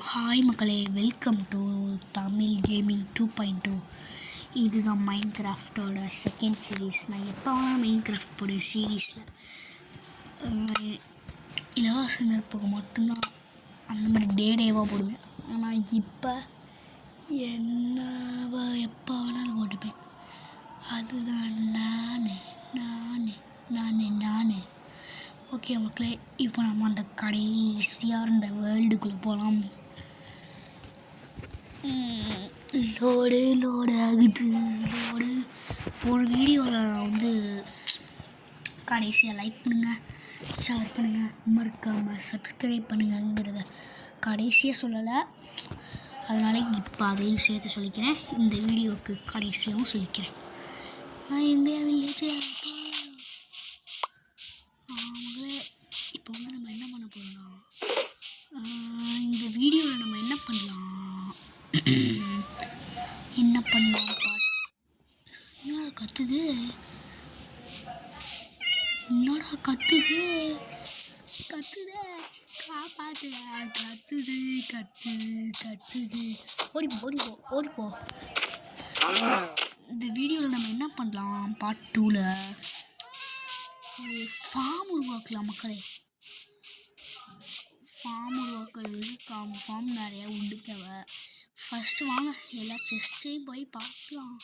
Hi மக்களே, welcome to Tamil gaming 2.2. இதுதான் mind கிராஃப்டோட second series. நான் எப்போ மைண்ட் கிராஃப்ட் போடுவேன் சீரீஸில் இலவச நெருப்புக்கு மட்டும்தான் அந்த மாதிரி டேவாக போடுவேன். ஆனால் இப்போ என்னவா எப்போ வேணாலும் போட்டுப்பேன். அதுதான் நான் ஓகே மக்களே, இப்போ நம்ம அந்த கடைசியாக இருந்த வேர்ல்டுக்குள்ளே போகலாம். லோடு ஆகுது. போன வீடியோவில் நான் கடைசியாக லைக் பண்ணுங்கள், ஷேர் பண்ணுங்கள், மறக்காமல் சப்ஸ்கிரைப் பண்ணுங்கங்கிறத கடைசியாக சொல்லலை. அதனால் இப்போ அதையும் சேர்த்து சொல்லிக்கிறேன். இந்த வீடியோவுக்கு கடைசியாகவும் சொல்லிக்கிறேன். நான் எங்கள் வில்லேஜ் இப்போ நம்ம என்ன பண்ண போகிறோம்னா, இந்த வீடியோவில் நம்ம என்ன பண்ணலாம் கத்துது காப்பாத்து, கத்துது ஓடிப்போ. இந்த வீடியோவில் நம்ம என்ன பண்ணலாம், பார்ட் 2ல் ஒரு ஃபார்ம் உருவாக்கலாம் மக்களே. ஃபார்ம் உருவாக்குறது ஃபார்ம் நிறையா உண்டு தேவை. ஃபஸ்ட்டு வாங்க எல்லா செஸ்ட்டையும் போய் பார்க்கலாம்.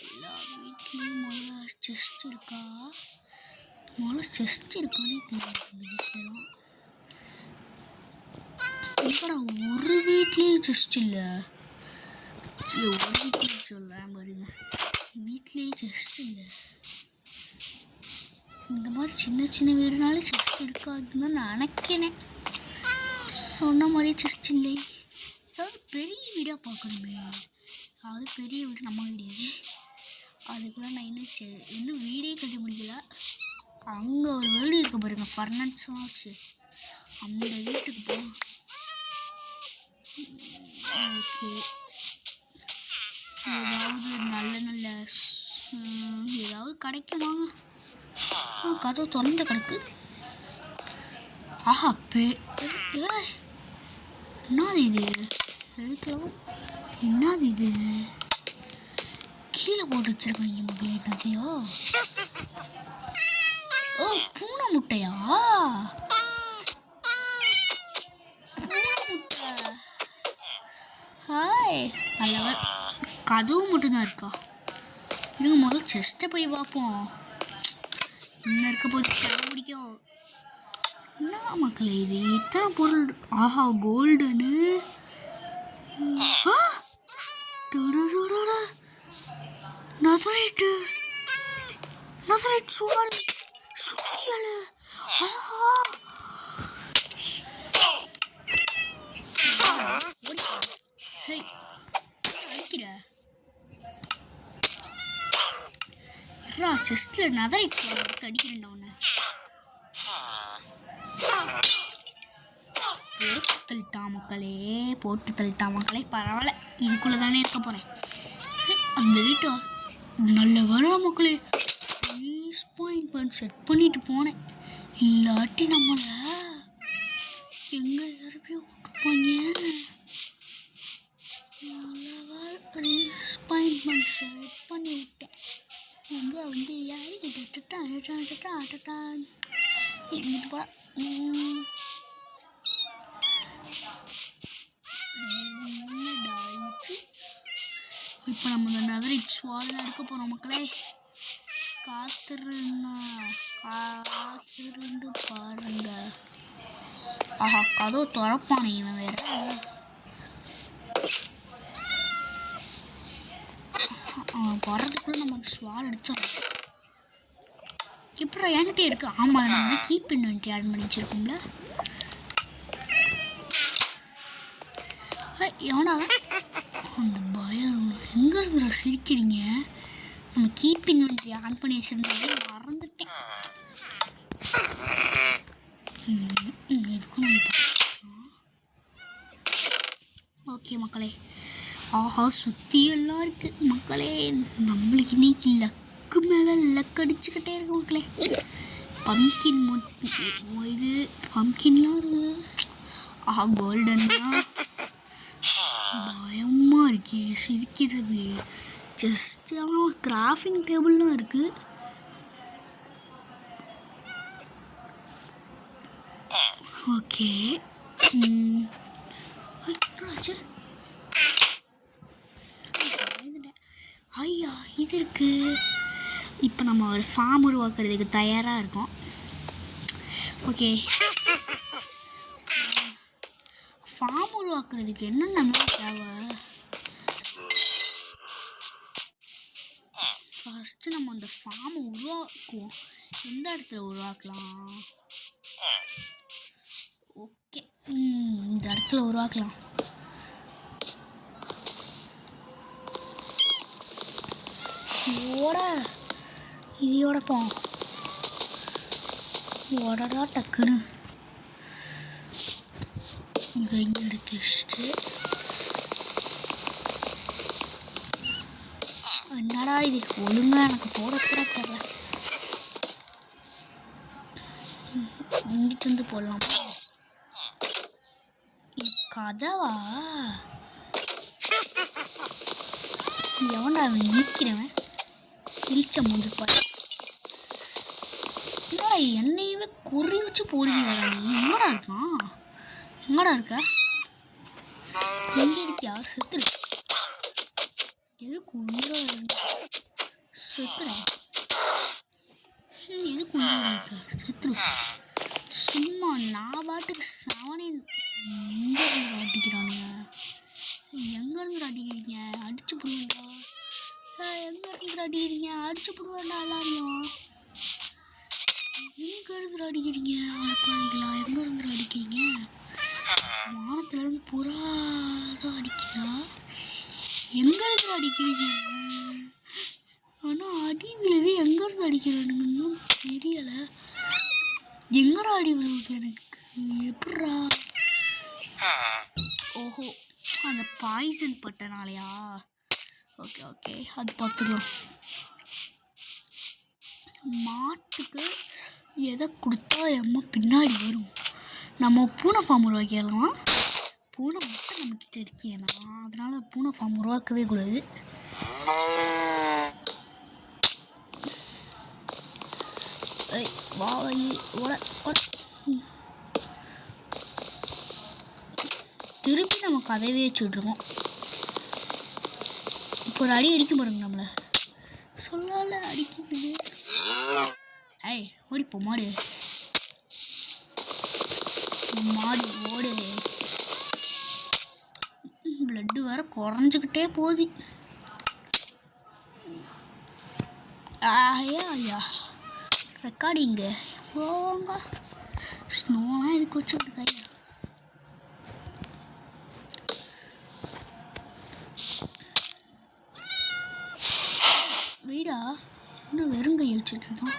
எல்லா வீட்லேயும் முதல்ல செஸ்ட் இருக்கானே தெரியும். இந்த வீட்டிலலாம் இப்போடா ஒரு வீட்லேயும் செஸ்ட் இல்லை. ஒரு வீட்லேயும் சொல்கிறேன் பாருங்க, வீட்லேயும் செஸ்ட் இல்லை. இந்த மாதிரி சின்ன வீடுனாலே செஸ்ட் இருக்காதுன்னு தான் நினைக்கிறேன். சொன்ன மாதிரி செஸ்ட் இல்லை. ஏதாவது பெரிய வீடாக பார்க்கணுமே. அதாவது பெரிய வீடு நம்ம வீடு. அதுக்குள்ள நான் இன்னும் வீடே கட்டி முடிக்கல. அங்கே ஒரு வீடு இருக்க பாருங்க, ஃபர்னன்ஸாக வச்சு. அந்த வீட்டுக்கு போ. ஓகே, ஏதாவது நல்ல ஏதாவது கிடைக்குமா? கதவு திறந்த கிடக்கு. ஆஹா, என்னது இது கீழே போட்டு வச்சிருக்கீங்க மக்களே. கதையோ, ஓ பூனை முட்டையா? ஹாய், நல்ல கதவு மட்டும்தான் இருக்கா? இதுங்க முதல்ல செஸ்ட்டை போய் பார்ப்போம். என்ன இருக்க போது பிடிக்கும். என்ன மக்களே இது இத்தனை பொருள்? ஆஹா, கோல்டுன்னு நசரைட் சுவால் சுத்தியல். செஸ்ட்ல நசரைட் சுவால் அடிக்கிறேன். உன்னை போட்டு தள்ளிட்டான் மக்களே. பரவாயில்ல, இதுக்குள்ளே தானே இருக்க போகிறேன். அந்த வீட்டை நல்ல வர மக்களே பாயிண்ட் செட் பண்ணிட்டு போனேன். இல்லாட்டி நம்மளை எங்கே திருப்பியும் கொடுப்பாங்க. பாயிண்ட் செட் பண்ணி விட்டேன். எங்கே யாரு எங்கிட்டு போகிறேன். இப்போ நம்ம இந்த நசரைட் சுவால் எடுக்க போகிறோம் மக்களே. காத்திருந்து பாருங்க. ஆஹா, கதவு திறப்பானே இவன் வேற. வர்றதுக்குள்ள நம்ம அந்த சுவால் எடுத்துறோம். இப்போ என்கிட்ட இருக்கு. ஆமாம், நம்ம கீப் இன்வென்ட்ரி ஆட் பண்ணி வச்சிருக்கோம்ல. எவனா அந்த பயம் எங்கே இருக்கிற சிரிக்கிறீங்க? நம்ம கீப் இன்வென்ட்ரி ஆன் பண்ணி வச்சுருந்தாலே மறந்துட்டேன். எதுக்கும் நம்ம ஓகே மக்களே. ஆஹா, சுற்றி எல்லாம் இருக்குது மக்களே. நம்மளுக்கு இன்னைக்கு லக்கு மேலே லக் அடிச்சுக்கிட்டே இருக்கு மக்களே. பம்கின் இது பம்கின்லாம் இருக்குது. ஆஹா கோல்டன்னா பயமாக இருக்கே சிரிக்கிறது. ஜஸ்ட் கிராஃபிங் டேபிள்லாம் இருக்குது. ஓகே ஐயா இது இருக்கு. இப்போ நம்ம ஒரு ஃபார்ம் உருவாக்குறதுக்கு தயாராக இருக்கோம். ஓகே ஃபார்ம் உருவாக்குறதுக்கு என்னென்ன தேவை? ஃபஸ்ட்டு நம்ம அந்த ஃபார்மை உருவாக்குவோம். எந்த இடத்துல உருவாக்கலாம்? ஓகே இந்த இடத்துல உருவாக்கலாம். இதையோட போம் ஓடடா டக்குன்னு இங்கே இங்கே டெஸ்ட்டு. என்னடா இது ஒழுங்காக எனக்கு போடக்கூட தெரியல. இங்கிட்டு வந்து போடலாம். கதவா எவன்டா அவன் இழிக்கிறவன்? இழிச்ச முடிப்பாரு. என்னையவே குறி வச்சு போடுவீங்க. நீ எங்கடா இருக்கான்? எங்கடா இருக்க? எங்க இருக்கியா? செத்துரு. எதுக்கு உயிரோட செத்துறேன்? எதுக்கு உயிரோட இருக்க? செத்துரு. சும்மா நான் பாட்டுக்கு செவனே எங்க இருந்து அடிக்கிறானுங்க? எங்க இருந்து அடிக்கிறீங்க? அடிச்சு போடுவீங்களா? எங்க இருந்து அடிக்கிறீங்க? அடிச்சு போடுவேன்டா எல்லாரையும். எங்க இருந்து அடிக்கிறீங்க? அடிப்பாங்களா? எங்க இருந்து அடிக்கிறீங்க? வானத்துல இருந்து புறாதான் அடிக்கிறா. எங்க இருந்து அடிக்கிறீங்க? ஆனா அடி விழுது எங்க இருந்து அடிக்கிறானுங்கன்னு தெரியல. எங்கடா அடி விழுவுது எனக்கு? எப்படா? ஓஹோ அந்த பாய்சன் பட்டனாலையா? ஓகே ஓகே அது பார்த்துக்கலாம். மாட்டுக்கு எதை கொடுத்தா எம்மா பின்னாடி வரும்? நம்ம பூனை ஃபார்ம் உருவாக்கிடலாம். பூனை மட்டும் நம்மக்கிட்ட இருக்கேனா, அதனால் பூனை ஃபார்ம் உருவாக்கவே கூடாது. திருப்பி நம்ம கதவே வச்சுட்ருக்கோம். இப்போ ஒரு அடி அடிக்க பாருங்க நம்மளை. சொல்லால அடிக்குது. ஏய் ஓடிப்போ மாடு. மாடு ஓடு. பிளட்டு வேற குறைஞ்சிக்கிட்டே போகுது. ஐயா ஐயா ரெக்கார்டிங்கு போங்க. ஸ்னோலாம் இதுக்கு வச்சுக்கிட்டு கையா. வீடா இன்னும் வெறுங்கை வச்சுட்ருக்கோம்.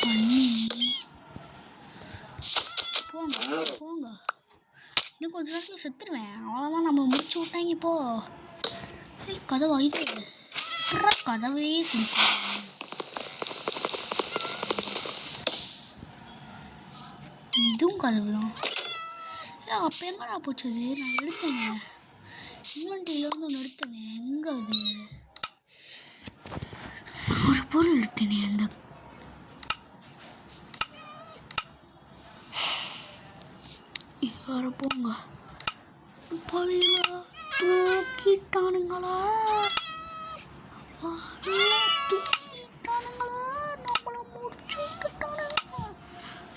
பண்ணி போங்க போங்க. இன்னும் கொஞ்சம் நேரத்தில் செத்துருவேன். அவ்வளோதான் நம்ம முடிச்சு விட்டாங்க. இப்போ கதவை இது கதவே குடிக்கும். இதுவும் கதவு தான். அப்போ எங்கடா போச்சது? நான் எடுத்தேங்க இன்வென்ட்ரியிலேருந்து ஒன்று எடுத்தேனே. எங்கே அது? ஒரு பொருள் எடுத்தேனே. அந்த இப்போ போங்க. பழியில தூக்கிட்டானுங்களா?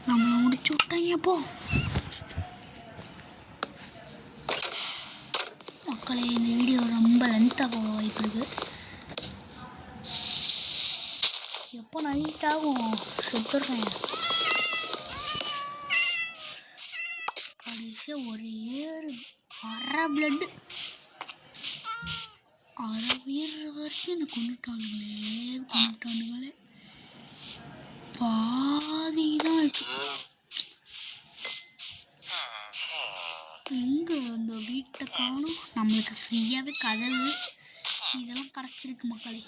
நம்மளை முடிச்சு விட்டாங்க. போ மக்களே, இந்த வீடியோ ரொம்ப லென்த்தாக போக வாய்ப்பு இருக்கு. எப்போ நைட் ஆகும் செத்துடுறேன். கடைசியாக ஒரே அரை பிளட்டு அரை உயிர் வரைக்கும் என்னை கொண்டுட்டானுங்களே. பாதி தான் இருக்கு. எங்கே அந்த வீட்டை காணும்? நம்மளுக்கு ஃப்ரீயாகவே கதவு இதெல்லாம் கிடச்சிருக்கு மக்களே.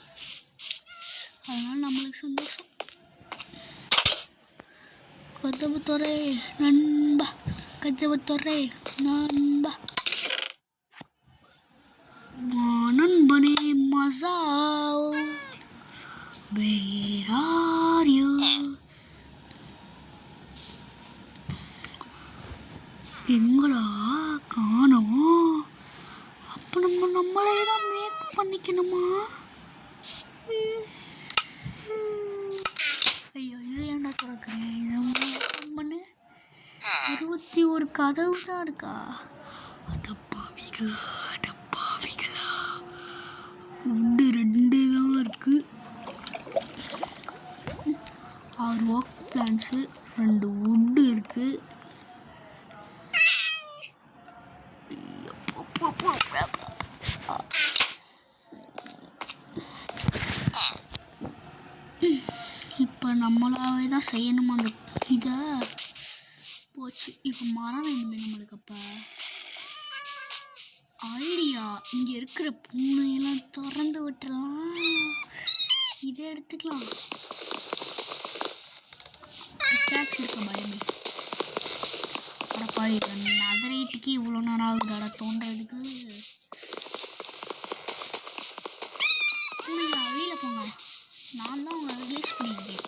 அதனால நம்மளுக்கு சந்தோஷம். கதவு துறை நண்பா, கதவு துறை நண்பா. நண்பனே மசாவ், where are you? எங்களா காணோம். அப்போ நம்மளே தான் மேக் பண்ணிக்கணுமா? ஐயோ, இது ஏன்டா திறக்கிறேன்? இதை பண்ணு. 21 கதவு தான் இருக்கா? அடப்பாவிகளா, அடப்பாவிகளா. உண்டு 2 தான் இருக்கு. 6 ஒர்க் பிளான்ஸு, 2 உட்டு இருக்கு. இப்போ நம்மளாவே தான் செய்யணுமா அந்த இதை? போச்சு. இப்போ மரம் வேணுமே நம்மளுக்கு. அப்போ ஐடியா, இங்கே இருக்கிற பூனையெல்லாம் திறந்து விட்டுலாம். இதை எடுத்துக்கலாம். கேட்ச் இருக்க பயமே. அடப்பாவி, நதரைட்டுக்கு இவ்வளோ நேரம் ஆகுதாடா தோன்றதுக்கு. வெளியில் போங்க, நான் தான் உங்களை ரிலீஸ் பண்ணியிருக்கேன்.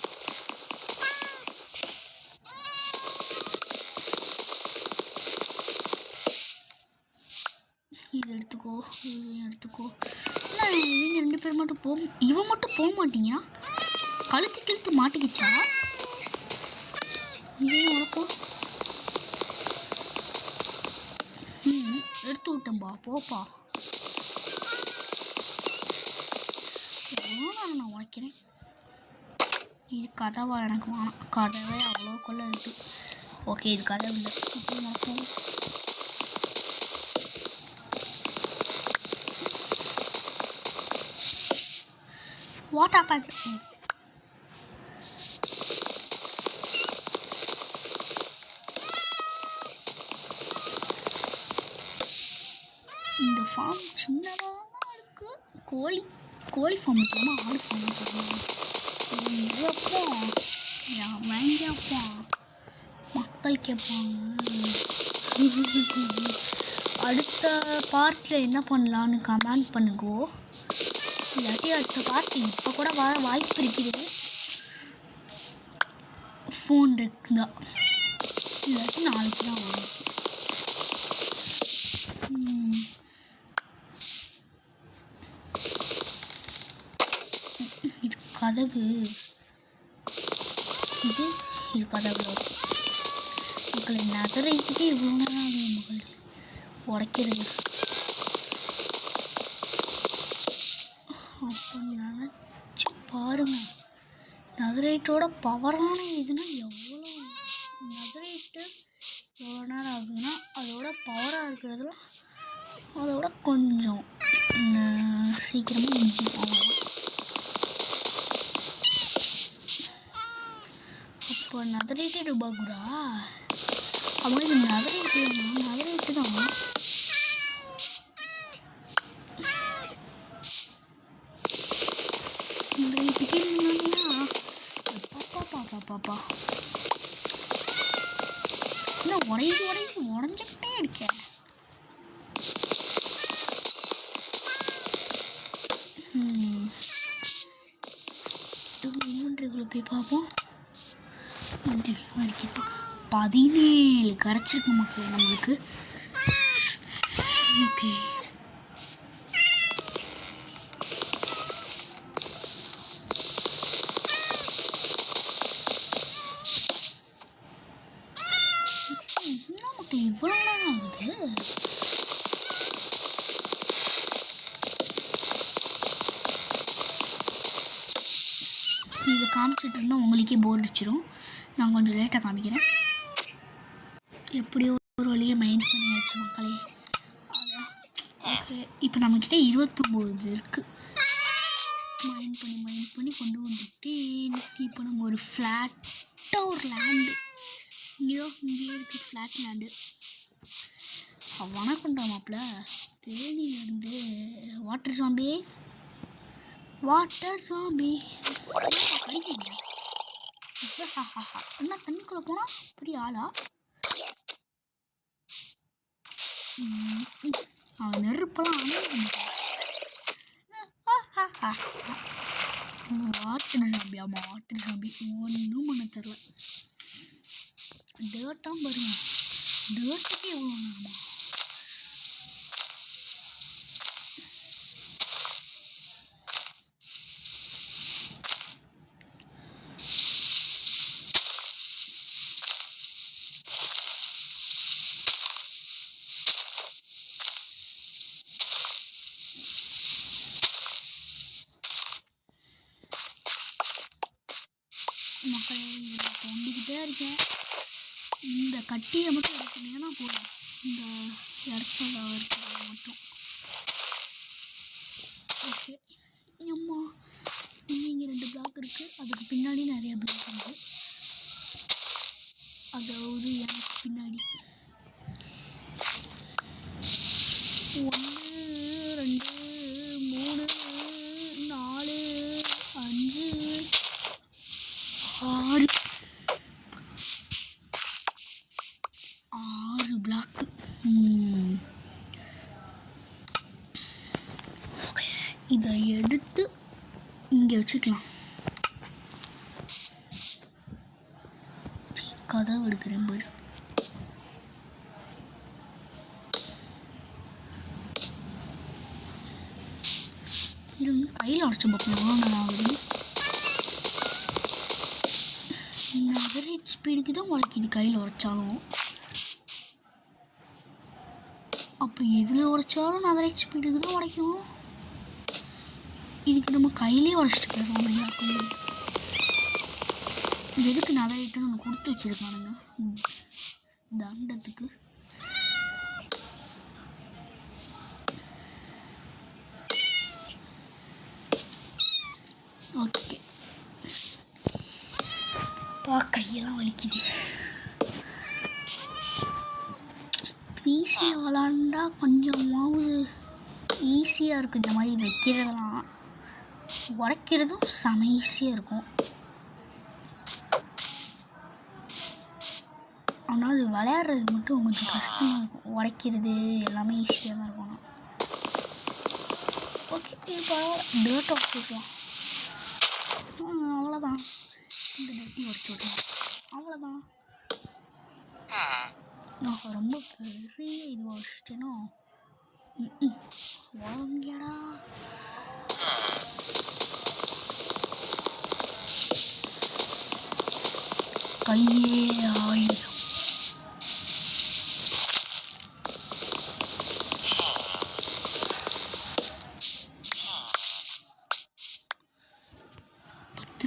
இது எடுத்துக்கோ, இது எடுத்துக்கோ. இல்லை, இவங்க 2 பேர் மட்டும் இவன் மட்டும் போக மாட்டீங்க. கழுத்து மாட்டிக்கிச்சா? இதையும் உனக்கோ எடுத்து விட்டேன்பா, போப்பா. நான் உழைக்கிறேன். இது கதவா? எனக்கு வேணாம். கதவே அவ்வளோ கொள்ள இருக்கு. ஓகே, இது கதவு இல்லை. இப்போ உனக்கும் வாட் ஹேப்பன்? இந்த ஃபார்ம் சின்னதாக இருக்குது. கோழி ஃபார்ம் வைக்கலாமா, ஆடு ஃபார்ம் வைக்கலாமா? எப்போ வாங்கியாப்பா மக்கள் கேட்பாங்க. அடுத்த பார்ட்டில் என்ன பண்ணலான்னு கமெண்ட் பண்ணுங்கோ. இல்லாட்டி அடுத்த பார்ட்டி இப்போ கூட வர வாய்ப்பு இருக்குது. ஃபோன் இருக்குதா, இல்லாட்டி நாளைக்கு தான் வரும். இது கதவு, இது கதவு. மக்களை நகரைட்டுக்கே இவ்வளோ நேரம் ஆகும் மக்கள் உடைக்கிறது. அப்போ நினச்சி பாருங்க, நகரைட்டோட பவரான இதுன்னா எவ்வளோ. நகரைட்டு எவ்வளோ நேரம் ஆகுதுன்னா அதோட பவராக இருக்கிறதுலாம் அதோட கொஞ்சம் சீக்கிரமாக முடியும். அவ்வளோதான். அப்போ நகரைட்டு ரூபாகுரா அவங்க இது நகரைட்டு தான். பாப்பா இன்னும் உடஞ்சிக்கிட்டே இருக்கேன். இன்வென்ட்ரிக்குள்ளே போய் பார்ப்போம். வரைக்கும் 17 கரைச்சிருக்கு மக்கள் நம்மளுக்கு. ஓகே, இவ்வளோ நேரம் ஆகுது. இதை காமிச்சிட்டு இருந்தால் உங்களுக்கே போர் அடிச்சிடும். நான் கொஞ்சம் லேட்டாக காமிக்கிறேன். எப்படியோ ஒரு வழியை மைண்ட் பண்ணியாச்சு மக்களே. ஓகே, இப்போ நம்மக்கிட்ட 29 இருக்குது. மைண்ட் பண்ணி கொண்டு வந்துட்டு இப்போ நம்ம ஒரு ஃப்ளாட்டாக ஒரு லேண்டு இங்கேயோ இருக்குது. Flat land. வணக்கம்டா மாப்பிள்ள. தேனியிலேருந்து வாட்டர் சாம்பி கடிக்கிறீங்க. இப்போ என்ன தண்ணிக்குள்ளே போனால் பெரிய ஆளா? அவன் நெருப்பெல்லாம் வாட்டர் சாம்பி. ஆமாம், வாட்டர் சாம்பி. ஒன்றும் பண்ண தெரில. டேர்ட்டாக பாருங்க, டேர்ட்டுக்கு எவ்வளோ நேரமா? மக்களே தோண்டிக்கிட்டே இருக்கேன். இந்த கட்டியை மட்டும் எடுத்தீங்கன்னா போதும், இந்த இடத்துல இருக்கிறது மட்டும். ஓகே அம்மா, இங்கே 2 பிளாக் இருக்குது. அதுக்கு பின்னாடி நிறைய பிளாக் இருக்குது. அதாவது எனக்கு பின்னாடி 1 2 3 4 5 6 பிளாக்கு. இதை எடுத்து இங்கே வச்சுக்கலாம். கதவு எடுக்கிறேன் பாரு. இது வந்து கையில் உடச்சி பார்க்கணும் எவ்வளோ நேரம் ஆகுது. நெதரைட் ஸ்பீடுக்கு தான் உடைக்கிது கையில் உடைச்சாலும். அப்போ எதில் உடைச்சாலும் நெதரைட் ஸ்பீடுக்கு தான் உடைக்கும். இதுக்கு நம்ம கையிலே உடச்சிட்டு போயிடுவோம் எல்லாருக்கும். இது எதுக்கு நெதரைட்டுன்னு ஒன்று கொடுத்து வச்சுருக்கானுங்க தண்டத்துக்கு. ஓகே, கையெல்லாம் வலிக்குது. பிசி விளாண்டா கொஞ்சமாவது ஈஸியாக இருக்கும். இந்த மாதிரி வைக்கிறதெல்லாம் உடைக்கிறதும் செம ஈஸியாக இருக்கும். ஆனால் அது விளையாடுறது மட்டும் கொஞ்சம் கஷ்டமாக இருக்கும். உடைக்கிறது எல்லாமே ஈஸியாக தான் இருக்கும். ஓகே, இப்போ டேர்ட் உடச்சி விட்லாம். அவ்வளோதான், இந்த டேர்ட்டி உடச்சி விட்லாம். அவ்வளோதான். நான் ரொம்ப பெரிய இது உடச்சிட்டேனோ. வாங்கடா. கையே ஆயுதம்.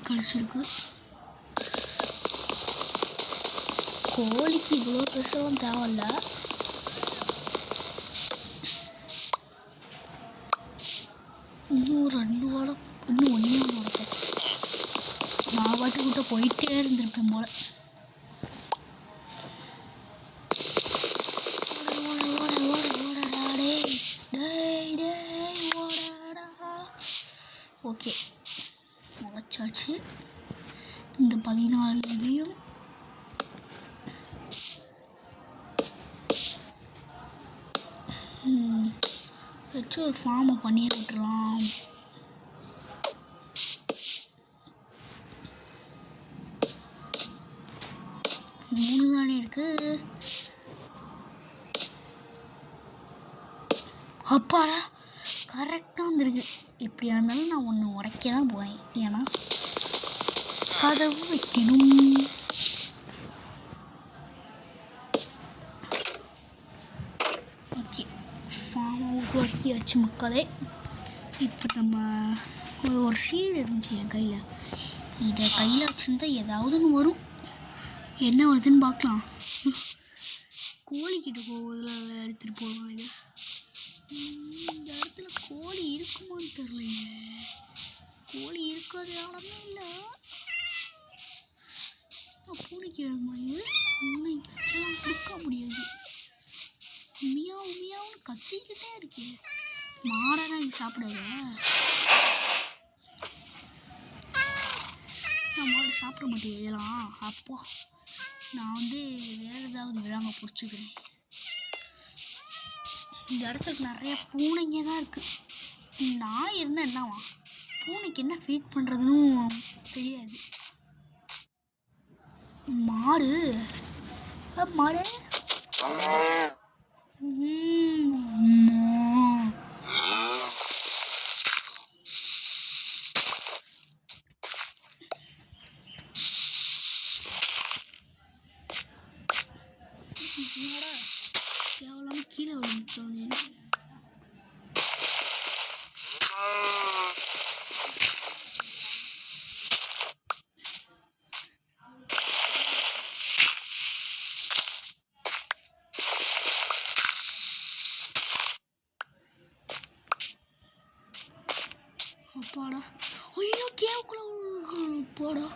கழிச்சிருக்கு. கோழிக்கு இவ்வளோ பெருசாகவும் தேவையில்ல. இன்னும் 2 வாரம், இன்னும் 1 வாரம் நான் பாட்டுக்கிட்ட போயிட்டே இருந்திருப்பேன் போல. ஓகே, முளைச்சாச்சு. இந்த 14 இதையும் வச்சு ஒரு ஃபார்மை பண்ணி விட்டுறலாம். மூணு தானே இருக்கு. அப்பாடா, கரெக்டாக வந்துருக்கு. எப்படியா இருந்தாலும் நான் ஒன்று உடைக்க தான் போவேன். ஏன்னா கதவு வைக்கணும். ஓகே, ஃபார்மை உருவாக்கியாச்சு மக்களே. இப்போ நம்ம ஒரு சீடு இருந்துச்சு என் கையில். இதை கையில் வச்சுருந்தா ஏதாவது ஒன்று வரும். என்ன வருதுன்னு பார்க்கலாம். கோழிக்கிட்ட போவதில் எடுத்துகிட்டு போவோம். இதை இந்த இடத்துல கோழி இருக்குமான்னு தெரியலைங்க. கோழி இருக்கிறதாலுமே இல்லை. பூனைக்கு வேணுமா? இது பூனைக்கெல்லாம் கொடுக்க முடியாது. உண்மையாக உண்மையாகவும் கத்திக்கிட்டே இருக்கு. மாடனா இது சாப்பிடாத. நான் மாடு சாப்பிட மாட்டேன். இதெல்லாம் அப்பா நான் வந்து வேறு ஏதாவது விழாங்க பிடிச்சிக்கிறேன். இந்த இடத்துக்கு நிறைய பூனைங்க தான் இருக்குது. நான் இருந்தால் என்னவா, பூனைக்கு என்ன ஃபீட் பண்ணுறதுன்னு தெரியாது. மாடு மாடு கேவலம் கீழே விழுந்து அப்பாடா. ஐயோ கேவுக்குள்ள போடா.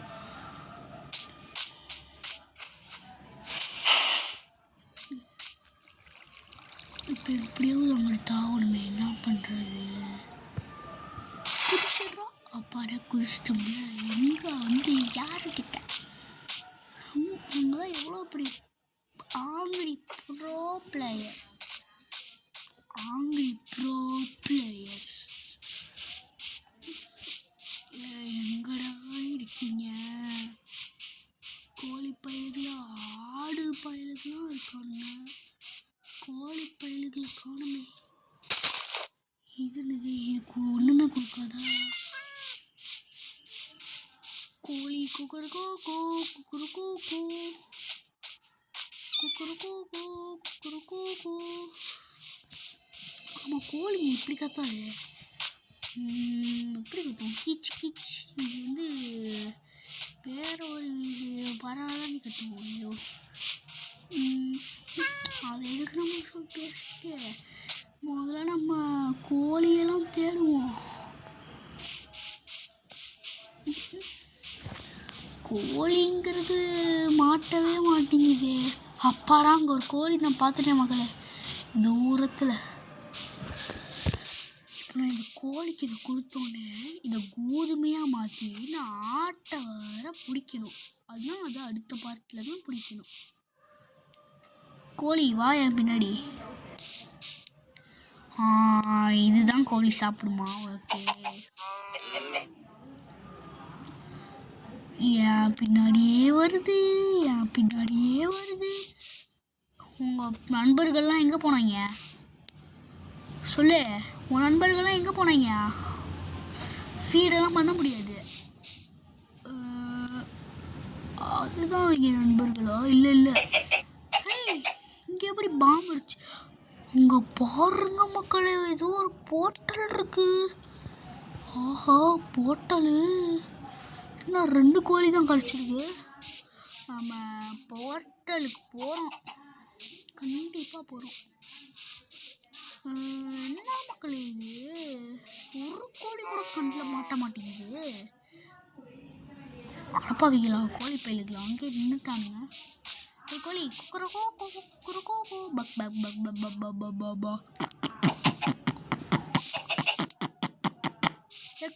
இப்போ எப்படியாவது அவங்களை தாவணுமே, என்ன பண்ணுறது? குதிச்சிட்றா. அப்பாடா குதிச்சிட்டோம்ல. எங்கே வந்து யாருக்கிட்ட அவங்களாம் எவ்வளோ பெரிய ஆங்கிரி ப்ரோ பிளேயர். எங்கடா இருக்கீங்க? கோழி பயிலுகளை ஆடு பயிலுகளாம் இருக்காங்க. கோழி பயிலுகளை காணுமே. இதுக்கு ஒன்றுமே கொடுக்காதா? கோழி குக்கருக்கோ குக்கருக்கோ குக்கருக்கோ குக்கருக்கோ. ஆமாம், கோழி இப்படி கத்தாது. எப்படி கத்தும்? கீச் கீச். இது வந்து வேற ஒரு இது பரவாயில்ல கத்துவோம். ஐயோ அதை எதுக்கு நம்ம சொல்லிட்டு முதல்ல நம்ம கோழியெல்லாம் தேடுவோம். கோழிங்கிறது மாட்டவே மாட்டேங்குது. அப்பாடா அங்கே ஒரு கோழி நான் பார்த்துட்டேன் மக்களே, தூரத்தில். நான் இந்த கோழிக்கு இதை கொடுத்தோன்னே இதை கோதுமையாக மாற்றி நான் ஆட்டை வர பிடிக்கணும். அதுதான் அது அடுத்த பார்ட்டில் தான் பிடிக்கணும். கோழி வா என் பின்னாடி. இதுதான் கோழி சாப்பிடுமா? ஓகே, என் பின்னாடியே வருது. உங்கள் நண்பர்கள்லாம் எங்கே போனாங்க? சொல்லு, உன் நண்பர்கள்லாம் எங்கே போனாங்க? ஃபீடெல்லாம் பண்ண முடியாது. அதுதான் என் நண்பர்களா? இல்லை இங்கே எப்படி பாம்பு இருந்துச்சு? இங்கே பாருங்க மக்களே, ஏதோ ஒரு போர்ட்டல் இருக்கு. ஆஹா, போர்ட்டலு. இன்னும் 2 கோழி தான் கிடச்சிருக்கு. நம்ம போர்ட்டலுக்கு போகிறோம், கண்டிப்பாக போகிறோம். என்ன மக்களே இது, ஒரு கோழி கூட கண்ணில் மாட்ட மாட்டேங்குது. அடப்பாவிங்களா, கோழி பயிலுங்களா அங்கேயே நின்றுட்டானுங்க. கோழி குக்கரக்கோ குக்கரக்கோ பக் பக் பக் பக் பக் பக் பக் பக்.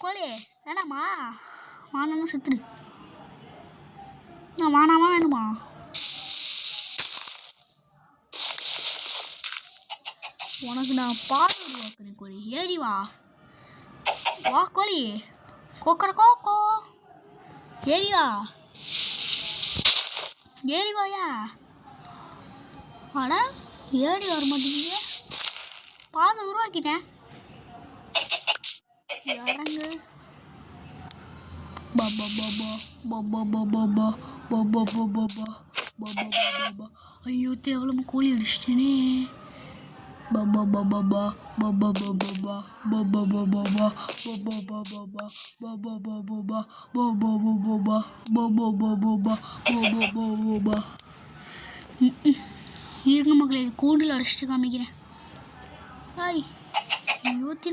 கோழி வேணாமா? வானாமா செத்துரு. நான் வானாமா வேணுமா? உனக்கு நான் பால் உருவாக்குறேன் கோழி. ஏறி வா கோழி. கொக்கரக்கோ ஏறி வாயா. ஆனால் ஏறி வர மாட்டேங்குது. பாதை உருவாக்கிட்டேன். இறங்கு. பாபா பாபா பாபா பாபா பாபா பாபா பாபா பாபா. ஐயோ தேவலமா கோழி அடிச்சிட்டேனே. பாபா பாபா பாபா பாபா பாபா பாபா பாபா பாபா பாபா பாபா பாபா பாபா. இருங்க மக்களே, கூண்டில் அடிச்சுட்டு காமிக்கிறேன். ஐ 24